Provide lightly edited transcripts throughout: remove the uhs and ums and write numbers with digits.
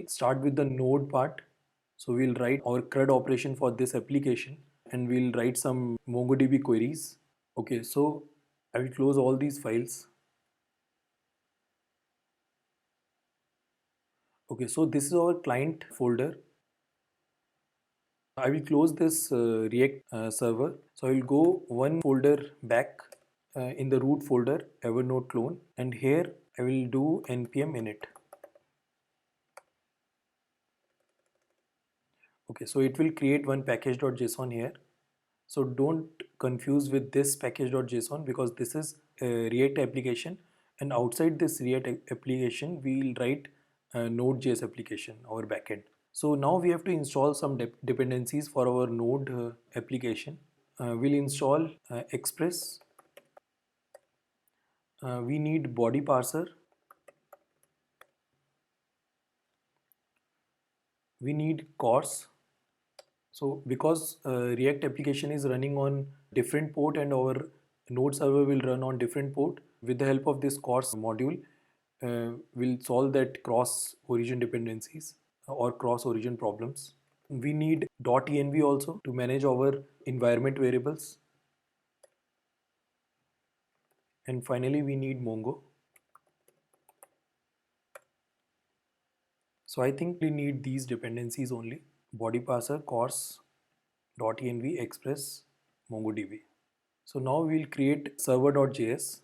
will start with the node part. So we'll write our CRUD operation for this application and we'll write some MongoDB queries. Okay, so I will close all these files. Okay, so this is our client folder. I will close this React server. So I will go one folder back in the root folder, Evernote clone, and here I will do npm init. Okay, so it will create one package.json here. So don't confuse with this package.json because this is a React application, and outside this React application we'll write a Node.js application, our backend. So now we have to install some dependencies for our Node application. We'll install Express. We need body parser. We need CORS. So because React application is running on different port and our Node server will run on different port, with the help of this CORS module, we'll solve that cross origin dependencies or cross origin problems. We need .env also to manage our environment variables. And finally, we need Mongo. So I think we need these dependencies only: body parser, CORS, .env, Express, MongoDB. So now we'll create server.js.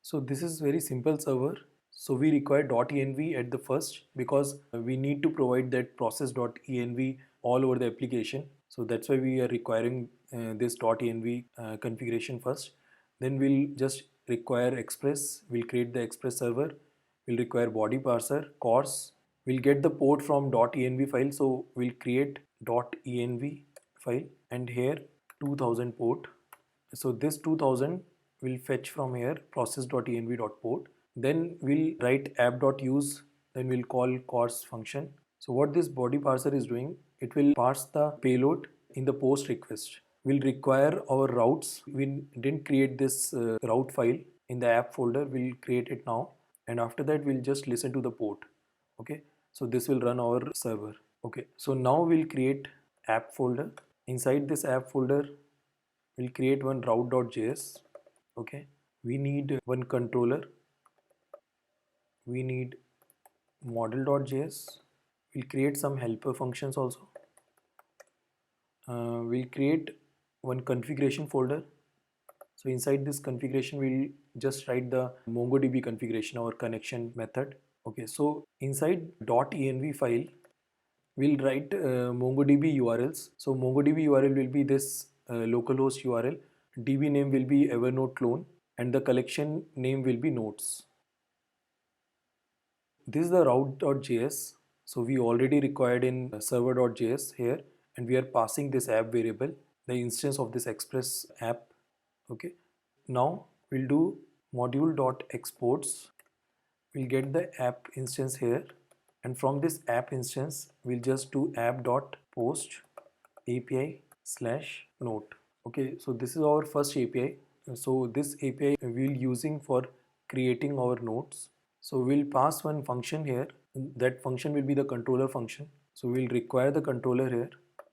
So this is very simple server. So we require .env at the first because we need to provide that process.env all over the application. So that's why we are requiring this .env configuration first. Then we'll just require Express. We'll create the Express server. We'll require body parser, CORS. We'll get the port from .env file. So we'll create .env file and here 2000 port. So this 2000 will fetch from here process.env.port. Then we'll write app.use, then we'll call CORS function. So what this body parser is doing, it will parse the payload in the post request. We'll require our routes. We didn't create this route file in the app folder. We'll create it now. And after that, we'll just listen to the port. Okay. So this will run our server. Okay. So now we'll create app folder. Inside this app folder, we'll create one route.js. Okay. We need one controller. We need model.js. We'll create some helper functions also. We'll create one configuration folder. So inside this configuration, we'll just write the MongoDB configuration, our connection method. Okay, so inside .env file, we'll write MongoDB URLs. So MongoDB URL will be this localhost URL. DB name will be Evernote clone and the collection name will be notes. This is the route.js. So we already required in server.js here, and we are passing this app variable, the instance of this Express app. Okay. Now we'll do module.exports. We'll get the app instance here, and from this app instance, we'll just do app.post API/note. Okay, so this is our first API. So this API we'll using for creating our nodes. So we'll pass one function here. That function will be the controller function. So we'll require the controller here.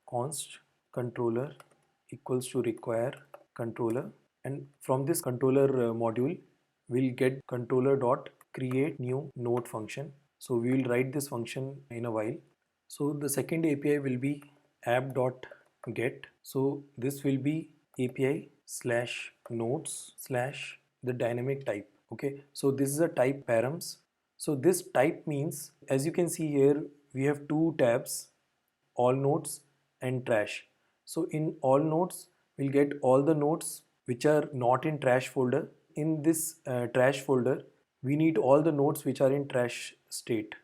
Const controller equals to require controller, and from this controller module, we'll get controller dot create new node function. So we will write this function in a while. So the second API will be app.get. So this will be API/nodes/ the dynamic type. Okay, so this is a type params. So this type means, as you can see here, we have two tabs, all nodes and trash. So in all nodes, we'll get all the nodes which are not in trash folder. In this trash folder, we need all the nodes which are in trash state.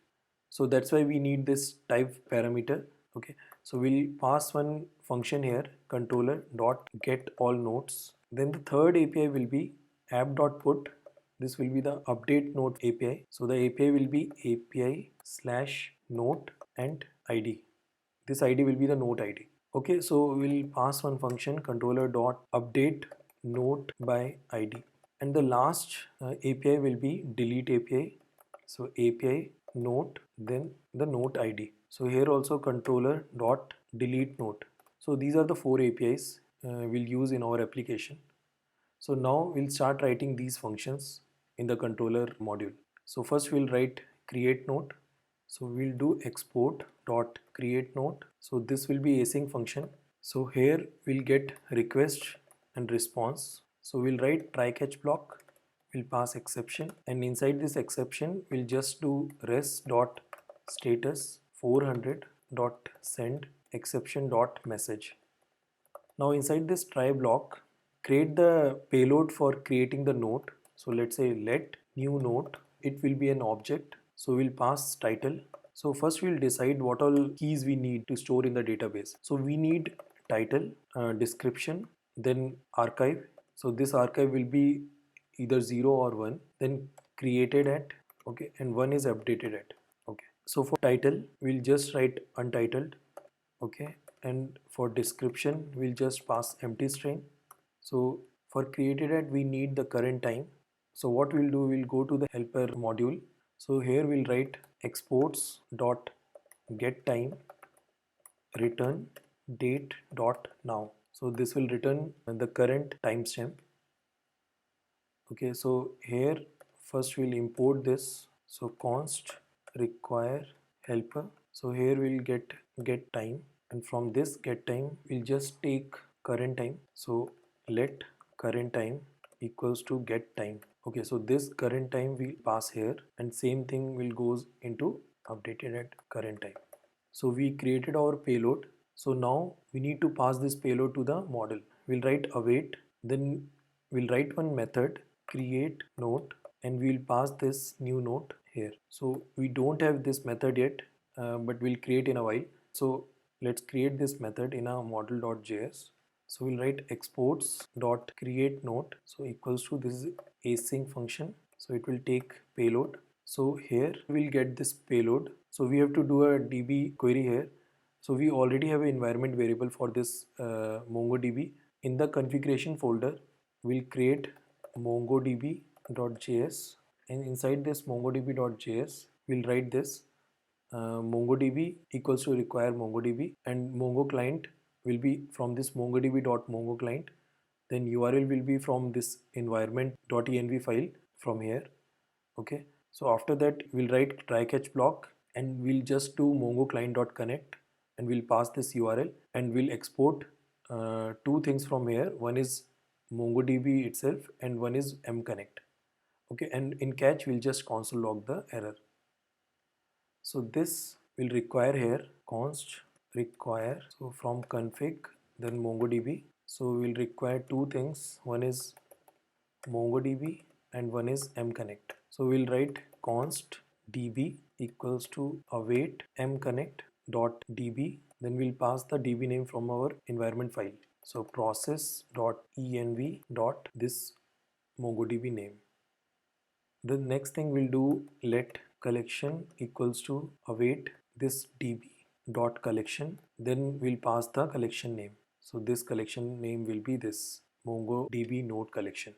So that's why we need this type parameter. Okay, so we'll pass one function here, controller dot get all nodes. Then the third API will be app.put. This will be the update node API. So the API will be API/note and ID. This ID will be the note ID. Okay, so we'll pass one function, controller dot update note by ID. And the last API will be delete API. So API note, then the note ID. So here also controller dot delete note. So these are the four APIs we'll use in our application. So now we'll start writing these functions in the controller module. So first we'll write create note. So we'll do export dot create note. So this will be async function. So here we'll get request and response. So we'll write try catch block. We'll pass exception, and inside this exception we'll just do res dot status 400 dot send exception dot message. Now inside this try block, create the payload for creating the note. So let's say let new note, it will be an object. So we'll pass title. So first we'll decide what all keys we need to store in the database. So we need title, description, then archive. So this archive will be either 0 or 1, then created at, okay, and 1 is updated at, okay. So for title, we'll just write untitled, okay, and for description we'll just pass empty string. So for created at we need the current time. So what we'll do, we'll go to the helper module. So here we'll write exports dot get time return date dot now. So this will return the current timestamp. Okay, so here first we'll import this. So const require helper. So here we'll get time, and from this get time we'll just take current time. So let current time equals to get time. Okay, so this current time we pass here, and same thing will goes into updated at current time. So we created our payload. So now we need to pass this payload to the model. We'll write await, then we'll write one method create note, and we'll pass this new note here. So we don't have this method yet, but we'll create in a while. So let's create this method in our model.js. So we'll write exports dot create note, so equals to this is async function. So it will take payload. So here we'll get this payload. So we have to do a DB query here. So we already have an environment variable for this MongoDB. In the configuration folder, we'll create mongodb.js, and inside this mongodb.js, we'll write this MongoDB equals to require MongoDB, and Mongo client will be from this mongodb.mongo client. Then URL will be from this environment.env file from here. Okay, so after that we'll write try catch block, and we'll just do mongo client.connect, and we'll pass this URL, and we'll export two things from here. One is MongoDB itself, and one is mconnect. Okay, and in catch we'll just console log the error. So this will require here const require, so from config then MongoDB. So we'll require two things, one is MongoDB and one is mconnect. So we'll write const db equals to await mconnect dot db, then we'll pass the db name from our environment file. So process dot env dot this MongoDB name. The next thing we'll do, let collection equals to await this db dot collection, then we'll pass the collection name. So this collection name will be this MongoDB node collection.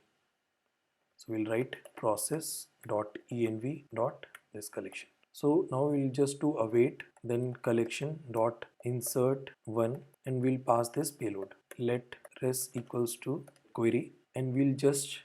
So we'll write process dot env dot this collection. So now we'll just do await, then collection dot insert one, and we'll pass this payload. Let res equals to query, and we'll just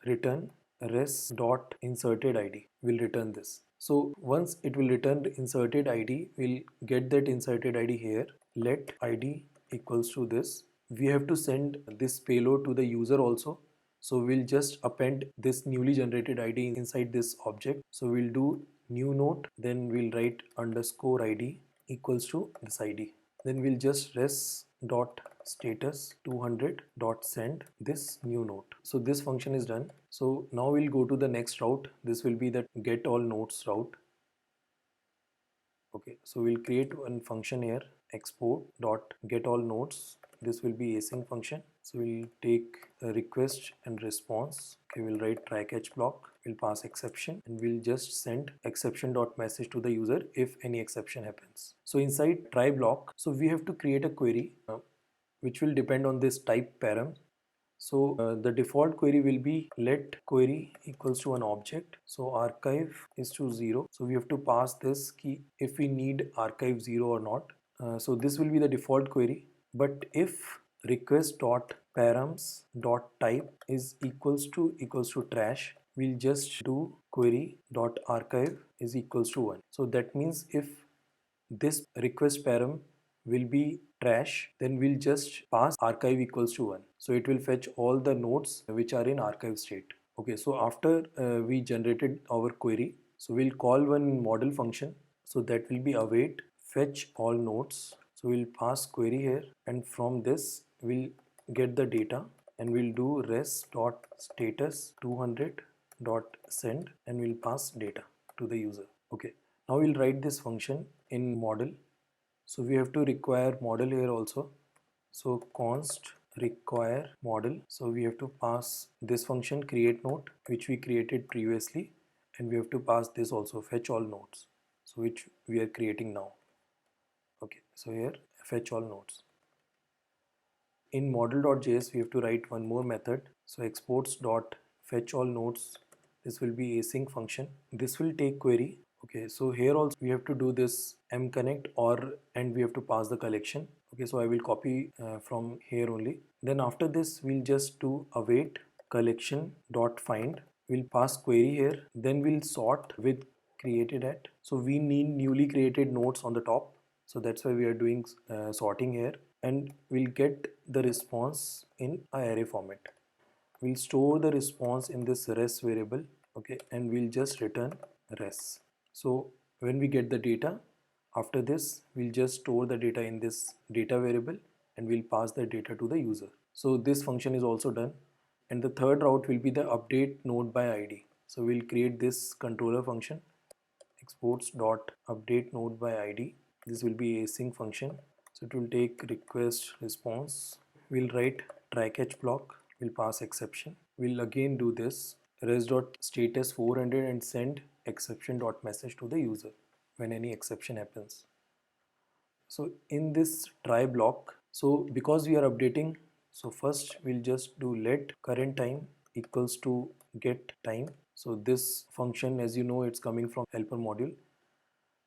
return res dot inserted id. We'll return this. So once it will return the inserted id, we'll get that inserted id here. Let id equals to this. We have to send this payload to the user also. So we'll just append this newly generated ID inside this object. So we'll do new note, then we'll write underscore ID equals to this ID. Then we'll just res dot status 200 dot send this new note. So this function is done. So now we'll go to the next route. This will be the get all notes route. Okay, so we'll create one function here, export dot get all nodes. This will be async function. So we'll take a request and response. Okay, we'll write try catch block, we'll pass exception, and we'll just send exception dot message to the user if any exception happens. So inside try block, so we have to create a query which will depend on this type param. So the default query will be let query equals to an object. So archive is to 0. So we have to pass this key if we need archive 0 or not. So this will be the default query. But if request dot params dot type is equals to trash, we'll just do query dot archive is equals to 1. So that means if this request param will be trash, then we'll just pass archive equals to 1. So it will fetch all the nodes which are in archive state. Okay, so after we generated our query, so we'll call one model function. So that will be await fetch all nodes. So we'll pass query here, and from this we'll get the data, and we'll do res dot status 200 dot send, and we'll pass data to the user. Okay, now we'll write this function in model. So we have to require model here also. So const require model. So we have to pass this function create node, which we created previously, and we have to pass this also fetch all nodes, so which we are creating now. Okay, so here fetch all nodes. In model.js we have to write one more method. So exports dot fetch all nodes, this will be async function. This will take query. Okay, so here also we have to do this mconnect or, and we have to pass the collection. Okay, so I will copy from here only. Then after this we'll just do await collection dot find. We'll pass query here, then we'll sort with created at. So we need newly created nodes on the top, so that's why we are doing sorting here, and we'll get the response in a array format. We'll store the response in this res variable. Okay, and we'll just return res. So when we get the data, after this we'll just store the data in this data variable, and we'll pass the data to the user. So this function is also done. And the third route will be the update node by id. So we'll create this controller function, exports dot update node by id. This will be async function. So it will take request response. We'll write try catch block. We'll pass exception. We'll again do this res dot status 400 and send exception dot message to the user when any exception happens. So in this try block, so because we are updating, so first we'll just do let current time equals to get time. So this function, as you know, it's coming from helper module.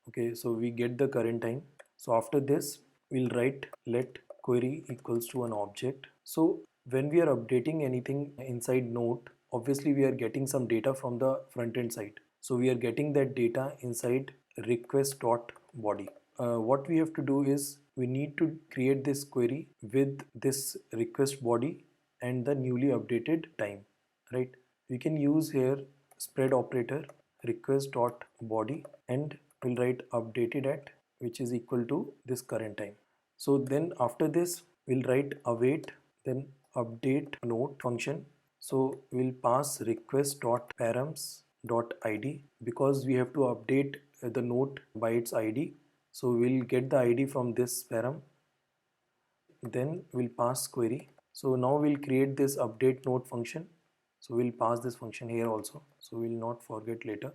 Okay, so we get the current time. So after this we'll write let query equals to an object. So when we are updating anything inside node, obviously we are getting some data from the front end side. So we are getting that data inside request dot body. What we have to do is we need to create this query with this request body and the newly updated time, right? We can use here spread operator request dot body, and we'll write updated at, which is equal to this current time. So then after this we'll write await, then update node function. So we'll pass request dot params dot id, because we have to update the node by its id. So we'll get the id from this param, then we'll pass query. So now we'll create this update node function. So we'll pass this function here also, so we'll not forget later.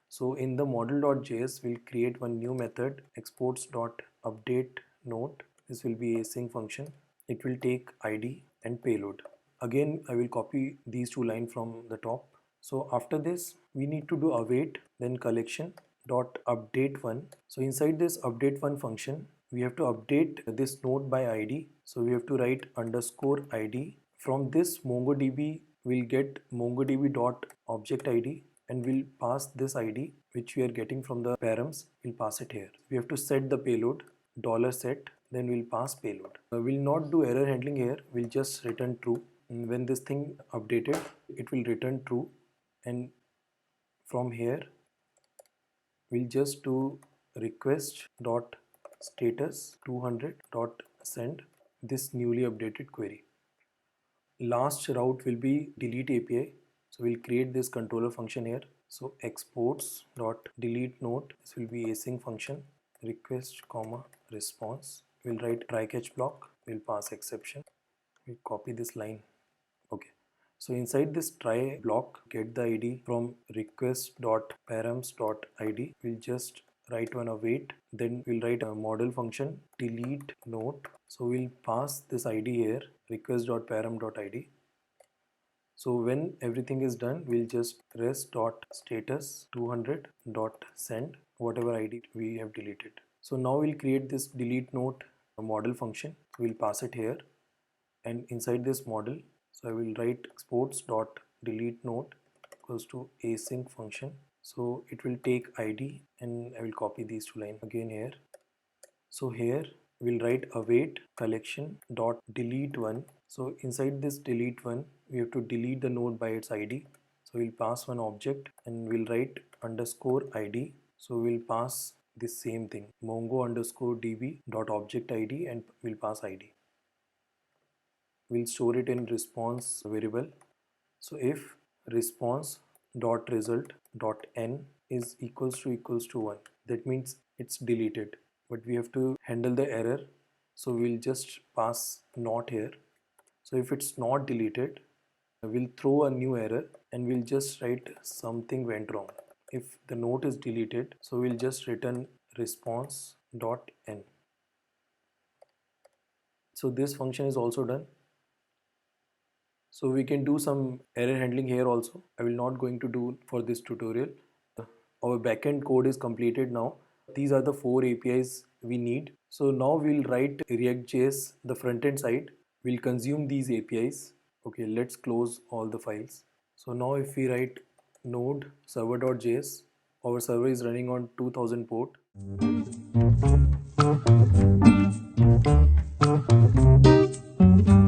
So in the model.js we'll create one new method, exports.update node. This will be a async function. It will take id and payload. Again I will copy these two lines from the top. So after this we need to do await, then collection dot update one. So inside this update one function we have to update this node by id. So we have to write underscore id. From this MongoDB we'll get MongoDB dot object id, and we'll pass this id which we are getting from the params. We'll pass it here. We have to set the payload $set, then we'll pass payload. We'll not do error handling here. We'll just return true. And when this thing updated, it will return true. And from here we'll just do request dot status 200 dot send this newly updated query. Last route will be delete API. So we'll create this controller function here. So exports dot delete node, this will be async function, request comma response. We'll write try catch block. We'll pass exception. We'll copy this line. Okay. So inside this try block, get the ID from request.params.id. We'll just write one await. Then we'll write a model function delete node. So we'll pass this ID here, request.param.id. So when everything is done, we'll just rest.status 200.send whatever ID we have deleted. So now we'll create this delete note model function. We'll pass it here, and inside this model, so I will write exports.delete note equals to async function. So it will take ID, and I will copy these two lines again here. So here we'll write await collection dot delete one. So inside this delete one, we have to delete the node by its ID. So we'll pass one object and we'll write underscore ID. So we'll pass the same thing, mongo underscore db dot object ID, and we'll pass ID. We'll store it in response variable. So if response dot result dot n is equals to 1, that means it's deleted, but we have to handle the error, so we'll just pass not here. So if it's not deleted, we'll throw a new error and we'll just write something went wrong. If the note is deleted, so we'll just return response dot n. So this function is also done. So we can do some error handling here also. I will not going to do for this tutorial. Our backend code is completed now. These are the 4 APIs we need. So now we'll write React.js, the front-end side. We'll consume these APIs. Okay, let's close all the files. So now if we write node server.js, our server is running on 2000 port.